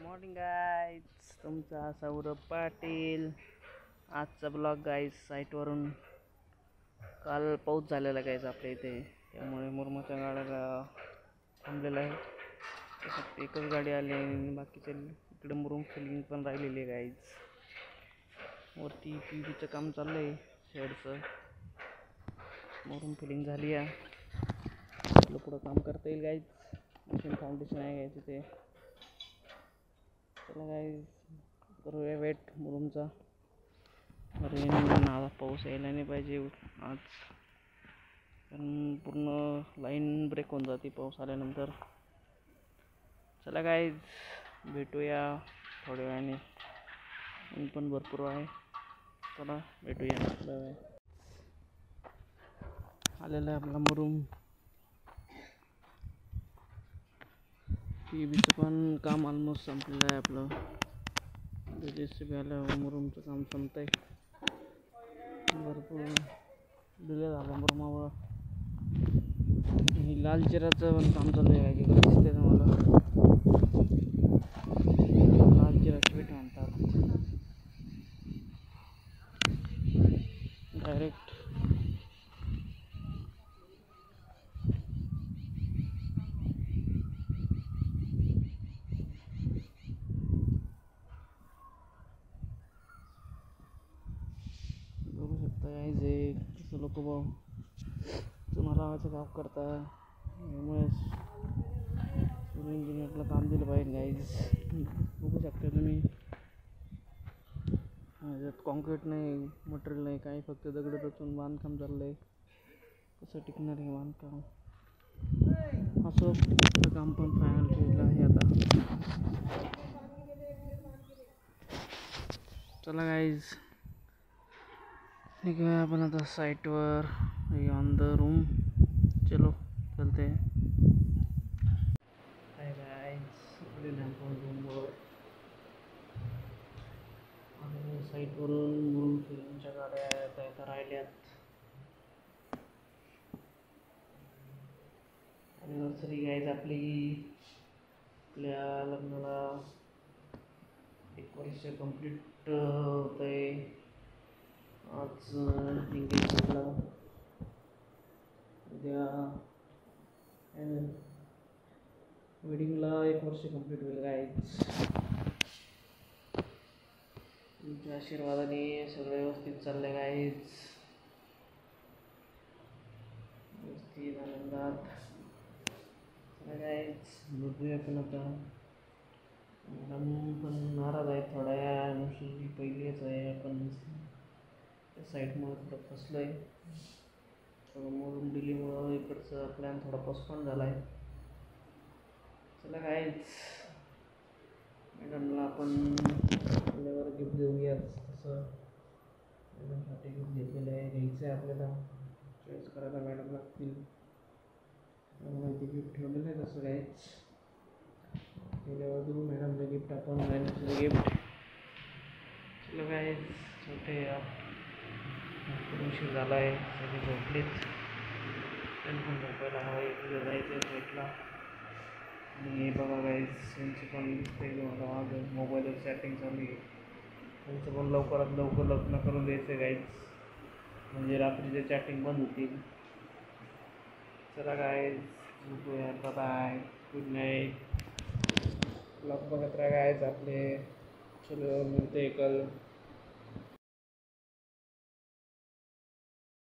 Morning guys, तुमचा सौरभ पाटील. आजचा blog guys साईटवरून. काल पाऊस झालेला गाईज आपल्या इथे, त्यामुळे मुरमाच्या गाड्याला थांबलेला आहे. फक्त एकच गाडी आली आणि बाकीचे इकडे मुरुम फिलिंग पण राहिलेली आहे गाईज. वरती PVचं काम चाललं आहे, शेडचं मुरुम फिलिंग झाली आहे. आपलं पुढं काम करता येईल गाईज. मशीन फाउंडेशन आहे गाईज तिथे. चला गाईज करूया वेट मुरुमचा. रेन नावा पाऊस यायला नाही पाहिजे आज, कारण पूर्ण लाईन ब्रेक होऊन जाते पाऊस आल्यानंतर. चला गाईज भेटूया थोड्या वेळाने, ऊन पण भरपूर आहे. चला भेटूया. बाय. आलेला आहे आपला मुरुम. PVचं पण काम ऑलमोस्ट संपलेलं आहे आपलं. JCB आलं, मुरुमचं काम संपतंय. भरपूर डिले झाला मुरुमावर. आणि लाल चिराचं पण काम चालू आहे. काय दिसते तुम्हाला? लाल चिराची भेट म्हणतात डायरेक्ट. बघू शकता काय जे कसं लोक चुना लावायचं काम करता. त्यामुळे इंजिनियरला काम दिलं पाहिजे गाईज. बघू शकता तुम्ही, याच्यात कॉन्क्रीट नाही, मटेरियल नाही, काही फक्त दगड रचून बांधकाम चाललं आहे. कसं टिकणार आहे बांधकाम? असं काम पण फायनल केलेलं आहे आता. चला गाईज निघूया आपण आता साईटवर. On the room. चलो चलते हैं. हाय गाईज, आपण रूमवर आणि साईटवरून मुरुम फिलिंगच्या गाड्या आता राहिल्यात. ॲनिव्हर्सरी गाईज आपली. आपल्या लग्नाला 1 वर्ष कंप्लीट होत आहे आज. एंगेजमेंटला उद्या वेडिंगला 1 वर्ष कंप्लीट होईल गाईज. तुमच्या आशीर्वादाने सगळं व्यवस्थित चाललंय गाईज. व्यवस्थित आनंदात गाईज. बघूया पण आता. मॅडम पण नाराज आहे थोड्या. अनुषी पहिलीच आहे, आपण त्या साईडमुळे थोडं फसलो आहे. थोडं मुरुम डिलीमुळं इकडचा प्लॅन थोडा पोस्टपोन झाला आहे. चला गाईज, मॅडमला आपण आपल्यावर गिफ्ट देऊयाच. तसं मॅडमसाठी गिफ्ट घेतलेलं आहे, घ्यायचं आहे आपल्याला. चॉईस करायला मॅडम लागतील. माहिती गिफ्ट ठेवलेलं आहे तसं गाईज. गेल्यावर देऊ मॅडमला गिफ्ट आपण, मॅडमचं गिफ्ट. चला गाईज छोटे उशीर झाला आहे, सगळे झोपलेत. त्यांनी पण झोपायला हवं आहे. तिथं जायचं आहे साईटला. आणि हे बघा गाईज, त्यांचं पण दिसतंय तुम्हाला माझं मोबाईलवर चॅटिंग चालू आहे. त्यांचं पण लवकरात लवकर लग्न करून द्यायचं आहे गाईज, म्हणजे रात्रीचे चॅटिंग बंद होतील. चला गाईज झोपूया. Bye, good night. ब्लॉग बघत राहा गाईज आपले. चलो मिळते कल.